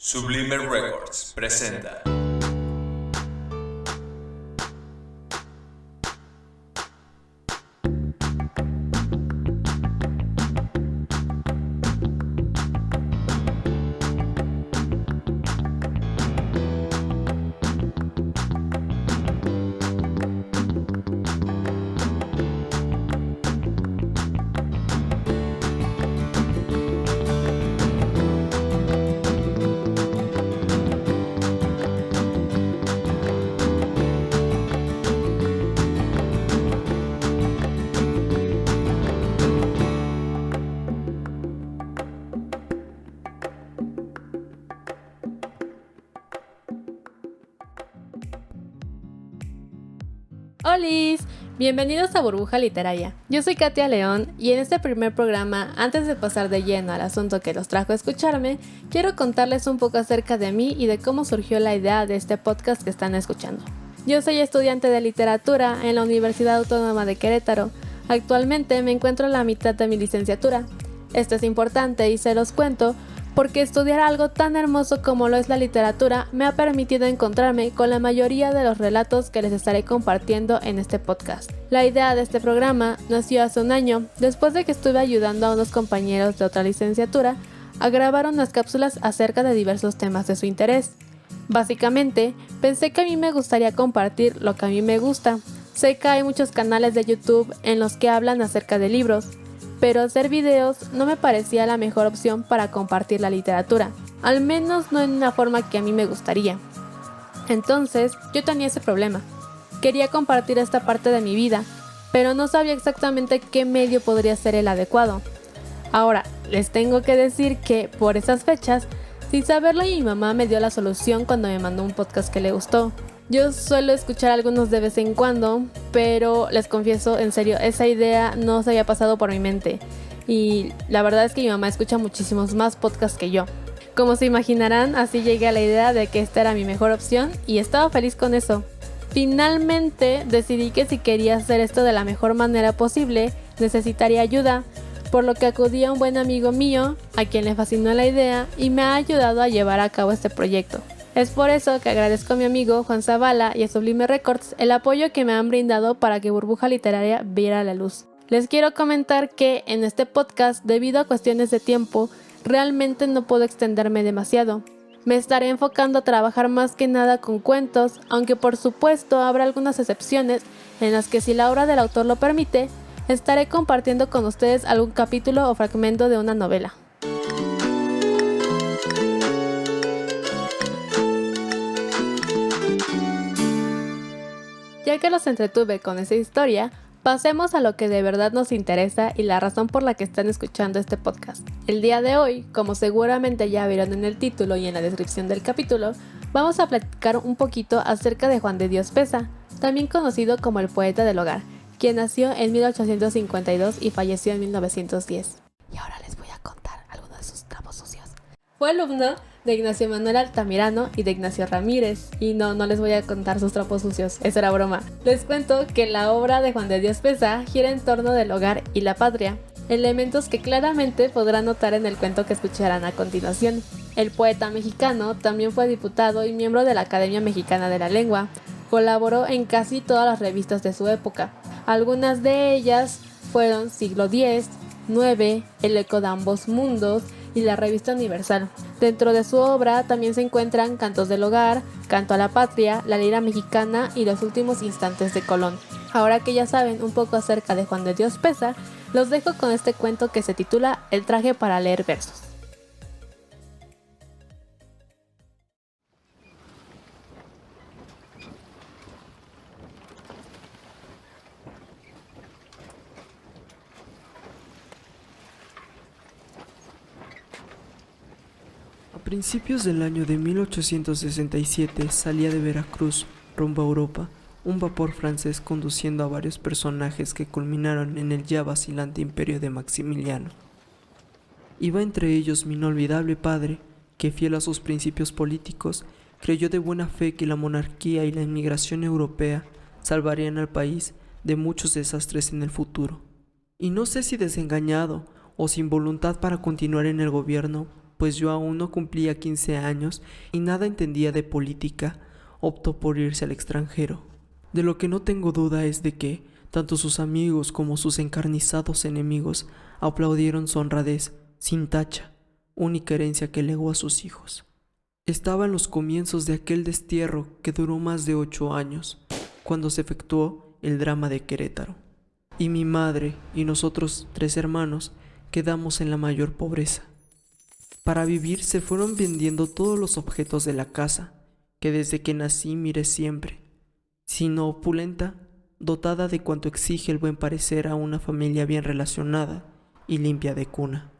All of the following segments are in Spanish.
Sublime Records presenta. ¡Holis! Bienvenidos a Burbuja Literaria. Yo soy Katia León y en este primer programa, antes de pasar de lleno al asunto que los trajo a escucharme, quiero contarles un poco acerca de mí y de cómo surgió la idea de este podcast que están escuchando. Yo soy estudiante de literatura en la Universidad Autónoma de Querétaro. Actualmente me encuentro en la mitad de mi licenciatura. Esto es importante y se los cuento porque estudiar algo tan hermoso como lo es la literatura me ha permitido encontrarme con la mayoría de los relatos que les estaré compartiendo en este podcast. La idea de este programa nació hace un año, después de que estuve ayudando a unos compañeros de otra licenciatura a grabar unas cápsulas acerca de diversos temas de su interés. Básicamente, pensé que a mí me gustaría compartir lo que a mí me gusta. Sé que hay muchos canales de YouTube en los que hablan acerca de libros, pero hacer videos no me parecía la mejor opción para compartir la literatura, al menos no en una forma que a mí me gustaría. Entonces, yo tenía ese problema. Quería compartir esta parte de mi vida, pero no sabía exactamente qué medio podría ser el adecuado. Ahora, les tengo que decir que, por esas fechas, sin saberlo, mi mamá me dio la solución cuando me mandó un podcast que le gustó. Yo suelo escuchar algunos de vez en cuando, pero les confieso, en serio, esa idea no se había pasado por mi mente. Y la verdad es que mi mamá escucha muchísimos más podcasts que yo. Como se imaginarán, así llegué a la idea de que esta era mi mejor opción y estaba feliz con eso. Finalmente decidí que si quería hacer esto de la mejor manera posible, necesitaría ayuda, por lo que acudí a un buen amigo mío, a quien le fascinó la idea y me ha ayudado a llevar a cabo este proyecto. Es por eso que agradezco a mi amigo Juan Zavala y a Sublime Records el apoyo que me han brindado para que Burbuja Literaria viera la luz. Les quiero comentar que en este podcast, debido a cuestiones de tiempo, realmente no puedo extenderme demasiado. Me estaré enfocando a trabajar más que nada con cuentos, aunque por supuesto habrá algunas excepciones en las que, si la obra del autor lo permite, estaré compartiendo con ustedes algún capítulo o fragmento de una novela. Ya que los entretuve con esa historia, pasemos a lo que de verdad nos interesa y la razón por la que están escuchando este podcast. El día de hoy, como seguramente ya vieron en el título y en la descripción del capítulo, vamos a platicar un poquito acerca de Juan de Dios Peza, también conocido como el poeta del hogar, quien nació en 1852 y falleció en 1910. Y ahora les voy a contar algunos de sus trapos sucios. Fue alumno de Ignacio Manuel Altamirano y de Ignacio Ramírez. Y no les voy a contar sus trapos sucios, eso era broma. Les cuento que la obra de Juan de Dios Peza gira en torno del hogar y la patria, elementos que claramente podrán notar en el cuento que escucharán a continuación. El poeta mexicano también fue diputado y miembro de la Academia Mexicana de la Lengua. Colaboró en casi todas las revistas de su época. Algunas de ellas fueron Siglo X, 9, El Eco de Ambos Mundos y la Revista Universal. Dentro de su obra también se encuentran Cantos del Hogar, Canto a la Patria, La Lira Mexicana y Los Últimos Instantes de Colón. Ahora que ya saben un poco acerca de Juan de Dios Peza, los dejo con este cuento que se titula El traje para leer versos. A principios del año de 1867 salía de Veracruz, rumbo a Europa, un vapor francés conduciendo a varios personajes que culminaron en el ya vacilante imperio de Maximiliano. Iba entre ellos mi inolvidable padre, que, fiel a sus principios políticos, creyó de buena fe que la monarquía y la inmigración europea salvarían al país de muchos desastres en el futuro. Y no sé si desengañado o sin voluntad para continuar en el gobierno, pues yo aún no cumplía 15 años y nada entendía de política, optó por irse al extranjero. De lo que no tengo duda es de que tanto sus amigos como sus encarnizados enemigos aplaudieron su honradez, sin tacha, única herencia que legó a sus hijos. Estaba en los comienzos de aquel destierro que duró más de 8 años, cuando se efectuó el drama de Querétaro. Y mi madre y nosotros 3 hermanos quedamos en la mayor pobreza. Para vivir se fueron vendiendo todos los objetos de la casa, que desde que nací miré siempre, sino opulenta, dotada de cuanto exige el buen parecer a una familia bien relacionada y limpia de cuna.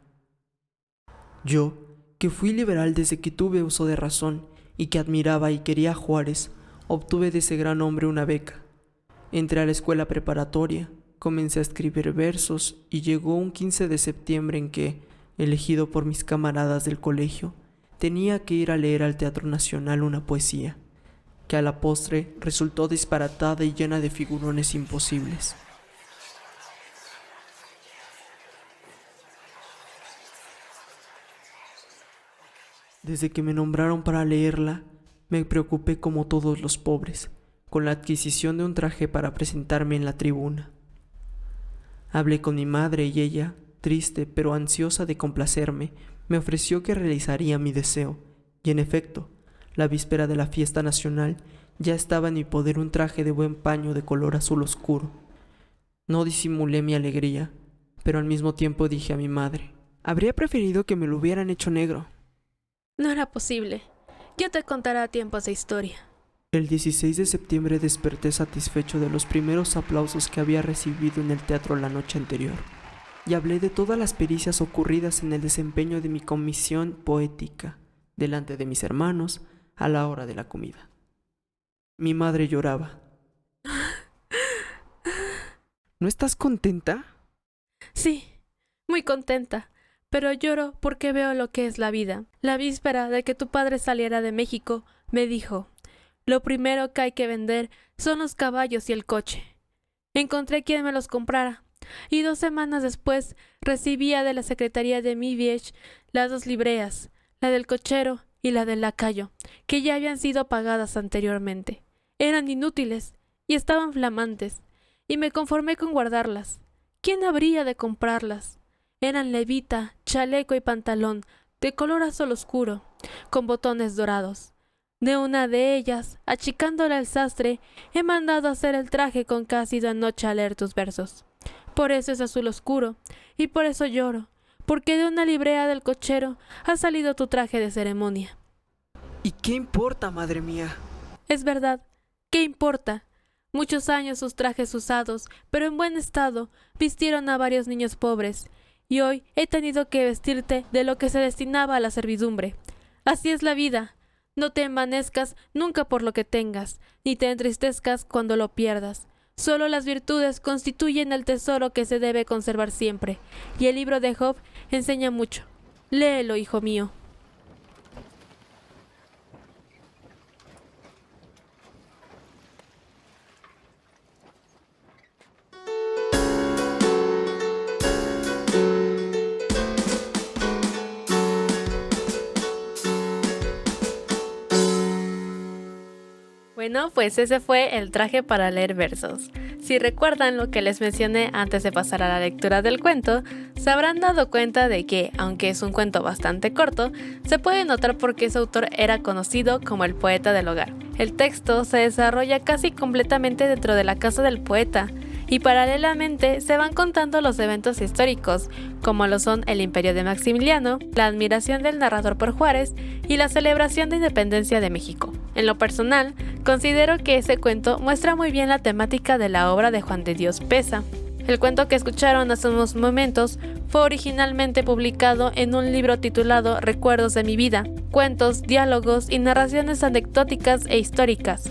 Yo, que fui liberal desde que tuve uso de razón y que admiraba y quería a Juárez, obtuve de ese gran hombre una beca. Entré a la escuela preparatoria, comencé a escribir versos y llegó un 15 de septiembre en que, elegido por mis camaradas del colegio, tenía que ir a leer al Teatro Nacional una poesía, que a la postre resultó disparatada y llena de figurones imposibles. Desde que me nombraron para leerla, me preocupé como todos los pobres, con la adquisición de un traje para presentarme en la tribuna. Hablé con mi madre y ella, triste pero ansiosa de complacerme, me ofreció que realizaría mi deseo, y en efecto, la víspera de la fiesta nacional, ya estaba en mi poder un traje de buen paño de color azul oscuro. No disimulé mi alegría, pero al mismo tiempo dije a mi madre, habría preferido que me lo hubieran hecho negro. No era posible. Yo te contaré a tiempo esa historia. El 16 de septiembre desperté satisfecho de los primeros aplausos que había recibido en el teatro la noche anterior, y hablé de todas las pericias ocurridas en el desempeño de mi comisión poética, delante de mis hermanos, a la hora de la comida. Mi madre lloraba. ¿No estás contenta? Sí, muy contenta, pero lloro porque veo lo que es la vida. La víspera de que tu padre saliera de México, me dijo, lo primero que hay que vender son los caballos y el coche. Encontré quien me los comprara, y 2 semanas después recibía de la Secretaría de Miviech las 2 libreas, la del cochero y la del lacayo, que ya habían sido pagadas anteriormente. Eran inútiles y estaban flamantes, y me conformé con guardarlas. ¿Quién habría de comprarlas? Eran levita, chaleco y pantalón, de color azul oscuro, con botones dorados. De una de ellas, achicándola al sastre, he mandado hacer el traje con que has ido anoche a leer tus versos. Por eso es azul oscuro, y por eso lloro, porque de una librea del cochero ha salido tu traje de ceremonia. ¿Y qué importa, madre mía? Es verdad, ¿qué importa? Muchos años sus trajes usados, pero en buen estado, vistieron a varios niños pobres, y hoy he tenido que vestirte de lo que se destinaba a la servidumbre. Así es la vida. No te envanezcas nunca por lo que tengas, ni te entristezcas cuando lo pierdas. Solo las virtudes constituyen el tesoro que se debe conservar siempre, y el libro de Job enseña mucho. Léelo, hijo mío. Bueno, pues ese fue el traje para leer versos. Si recuerdan lo que les mencioné antes de pasar a la lectura del cuento, se habrán dado cuenta de que, aunque es un cuento bastante corto, se puede notar por qué su autor era conocido como el poeta del hogar. El texto se desarrolla casi completamente dentro de la casa del poeta, y paralelamente se van contando los eventos históricos, como lo son el imperio de Maximiliano, la admiración del narrador por Juárez y la celebración de independencia de México. En lo personal, considero que ese cuento muestra muy bien la temática de la obra de Juan de Dios Peza. El cuento que escucharon hace unos momentos fue originalmente publicado en un libro titulado Recuerdos de mi vida, cuentos, diálogos y narraciones anecdóticas e históricas.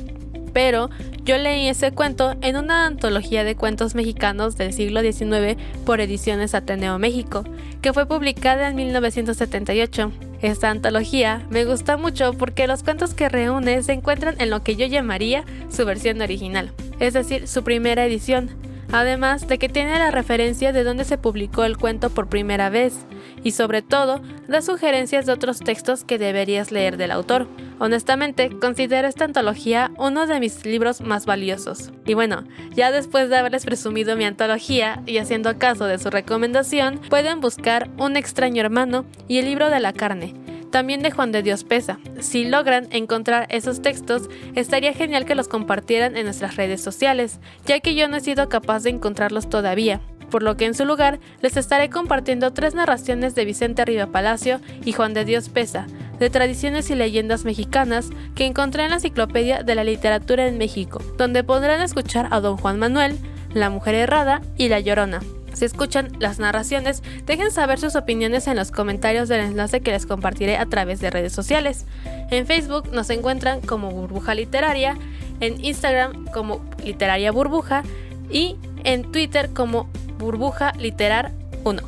Pero yo leí ese cuento en una antología de cuentos mexicanos del siglo XIX por Ediciones Ateneo México, que fue publicada en 1978. Esta antología me gusta mucho porque los cuentos que reúne se encuentran en lo que yo llamaría su versión original, es decir, su primera edición. además de que tiene la referencia de dónde se publicó el cuento por primera vez, y sobre todo, da sugerencias de otros textos que deberías leer del autor. Honestamente, considero esta antología uno de mis libros más valiosos. Y bueno, ya después de haberles presumido mi antología y haciendo caso de su recomendación, pueden buscar Un extraño hermano y El libro de la carne, también de Juan de Dios Peza. Si logran encontrar esos textos, estaría genial que los compartieran en nuestras redes sociales, ya que yo no he sido capaz de encontrarlos todavía, por lo que en su lugar les estaré compartiendo 3 narraciones de Vicente Riva Palacio y Juan de Dios Peza, de tradiciones y leyendas mexicanas que encontré en la Enciclopedia de la Literatura en México, donde podrán escuchar a Don Juan Manuel, La Mujer Errada y La Llorona. Si escuchan las narraciones, dejen saber sus opiniones en los comentarios del enlace que les compartiré a través de redes sociales. En Facebook nos encuentran como Burbuja Literaria, en Instagram como Literaria Burbuja y en Twitter como Burbuja Literar 1.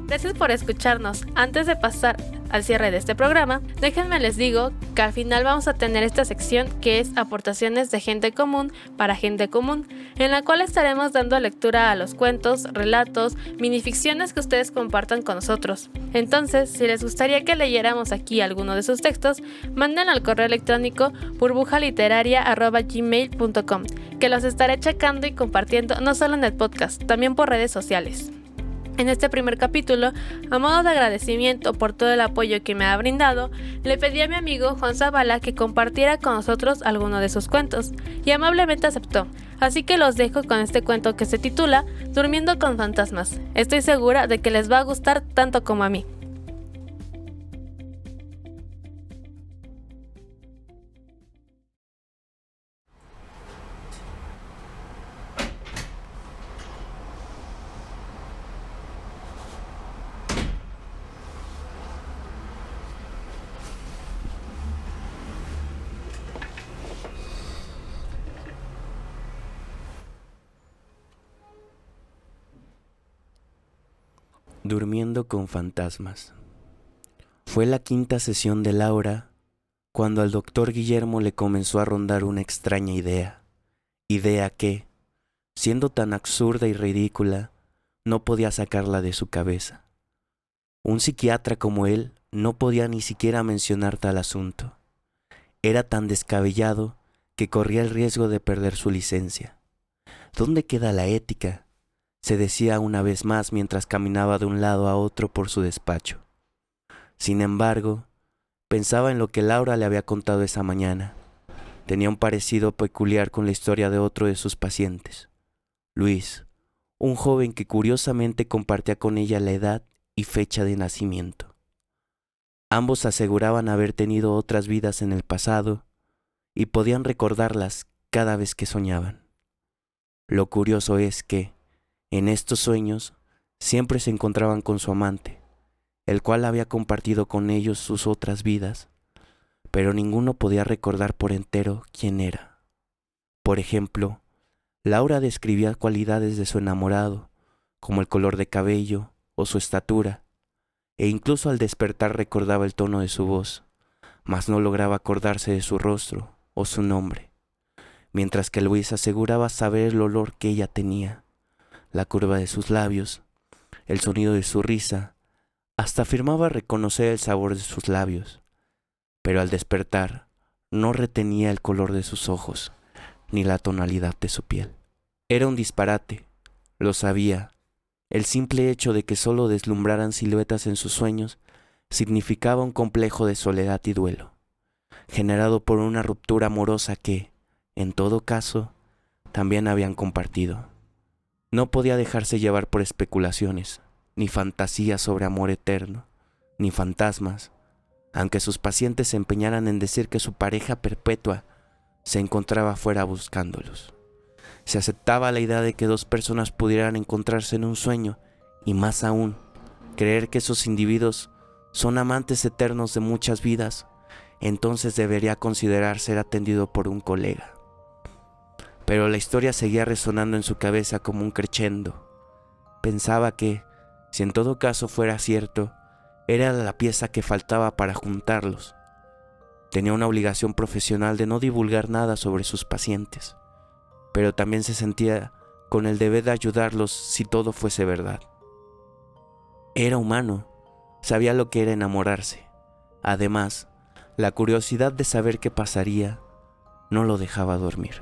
Gracias por escucharnos. Antes de pasar al cierre de este programa, déjenme les digo que al final vamos a tener esta sección que es aportaciones de gente común para gente común, en la cual estaremos dando lectura a los cuentos, relatos, minificciones que ustedes compartan con nosotros. Entonces, si les gustaría que leyéramos aquí alguno de sus textos, manden al correo electrónico burbujaliteraria@gmail.com, que los estaré checando y compartiendo no solo en el podcast, también por redes sociales. En este primer capítulo, a modo de agradecimiento por todo el apoyo que me ha brindado, le pedí a mi amigo Juan Zavala que compartiera con nosotros alguno de sus cuentos, y amablemente aceptó, así que los dejo con este cuento que se titula Durmiendo con fantasmas. Estoy segura de que les va a gustar tanto como a mí. Durmiendo con fantasmas. Fue la 5ª sesión de Laura cuando al doctor Guillermo le comenzó a rondar una extraña idea que, siendo tan absurda y ridícula, no podía sacarla de su cabeza. Un psiquiatra como él no podía ni siquiera mencionar tal asunto. Era tan descabellado que corría el riesgo de perder su licencia. ¿Dónde queda la ética?, se decía una vez más mientras caminaba de un lado a otro por su despacho. Sin embargo, pensaba en lo que Laura le había contado esa mañana. Tenía un parecido peculiar con la historia de otro de sus pacientes, Luis, un joven que curiosamente compartía con ella la edad y fecha de nacimiento. Ambos aseguraban haber tenido otras vidas en el pasado y podían recordarlas cada vez que soñaban. Lo curioso es que, en estos sueños, siempre se encontraban con su amante, el cual había compartido con ellos sus otras vidas, pero ninguno podía recordar por entero quién era. Por ejemplo, Laura describía cualidades de su enamorado, como el color de cabello o su estatura, e incluso al despertar recordaba el tono de su voz, mas no lograba acordarse de su rostro o su nombre, mientras que Luis aseguraba saber el olor que ella tenía, la curva de sus labios, el sonido de su risa, hasta afirmaba reconocer el sabor de sus labios, pero al despertar no retenía el color de sus ojos, ni la tonalidad de su piel. Era un disparate, lo sabía. El simple hecho de que solo deslumbraran siluetas en sus sueños significaba un complejo de soledad y duelo, generado por una ruptura amorosa que, en todo caso, también habían compartido. No podía dejarse llevar por especulaciones, ni fantasías sobre amor eterno, ni fantasmas, aunque sus pacientes se empeñaran en decir que su pareja perpetua se encontraba afuera buscándolos. Se aceptaba la idea de que 2 personas pudieran encontrarse en un sueño, y más aún, creer que esos individuos son amantes eternos de muchas vidas, entonces debería considerar ser atendido por un colega. Pero la historia seguía resonando en su cabeza como un crescendo. Pensaba que, si en todo caso fuera cierto, era la pieza que faltaba para juntarlos. Tenía una obligación profesional de no divulgar nada sobre sus pacientes, pero también se sentía con el deber de ayudarlos si todo fuese verdad. Era humano, sabía lo que era enamorarse. Además, la curiosidad de saber qué pasaría no lo dejaba dormir.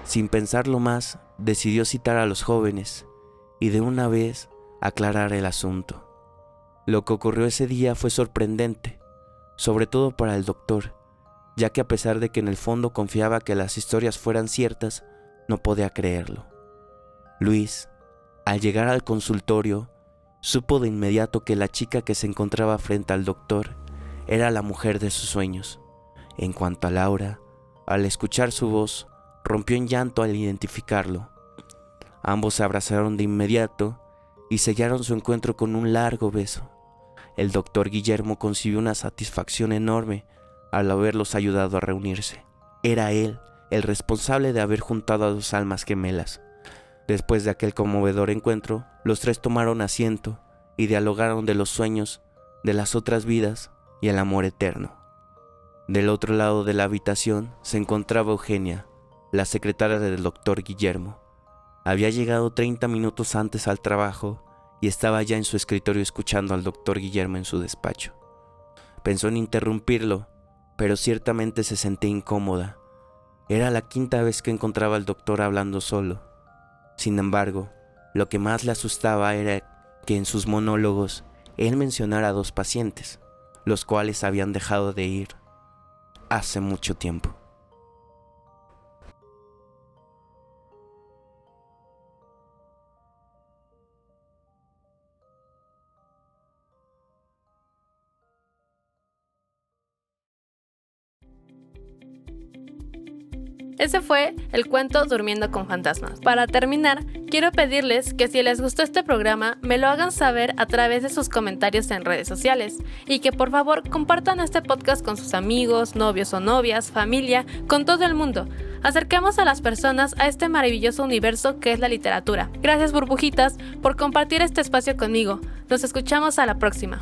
Sin pensarlo más, decidió citar a los jóvenes y de una vez aclarar el asunto. Lo que ocurrió ese día fue sorprendente, sobre todo para el doctor, ya que a pesar de que en el fondo confiaba que las historias fueran ciertas, no podía creerlo. Luis, al llegar al consultorio, supo de inmediato que la chica que se encontraba frente al doctor era la mujer de sus sueños. En cuanto a Laura, al escuchar su voz, rompió en llanto al identificarlo. Ambos se abrazaron de inmediato y sellaron su encuentro con un largo beso. El doctor Guillermo concibió una satisfacción enorme al haberlos ayudado a reunirse. Era él el responsable de haber juntado a dos almas gemelas. Después de aquel conmovedor encuentro, los tres tomaron asiento y dialogaron de los sueños, de las otras vidas y el amor eterno. Del otro lado de la habitación se encontraba Eugenia, la secretaria del doctor Guillermo. Había llegado 30 minutos antes al trabajo y estaba ya en su escritorio escuchando al doctor Guillermo en su despacho. Pensó en interrumpirlo, pero ciertamente se sentía incómoda. Era la quinta vez que encontraba al doctor hablando solo. Sin embargo, lo que más le asustaba era que en sus monólogos él mencionara a dos pacientes, los cuales habían dejado de ir hace mucho tiempo. Ese fue el cuento Durmiendo con Fantasmas. Para terminar, quiero pedirles que si les gustó este programa, me lo hagan saber a través de sus comentarios en redes sociales y que por favor compartan este podcast con sus amigos, novios o novias, familia, con todo el mundo. Acerquemos a las personas a este maravilloso universo que es la literatura. Gracias, burbujitas, por compartir este espacio conmigo. Nos escuchamos a la próxima.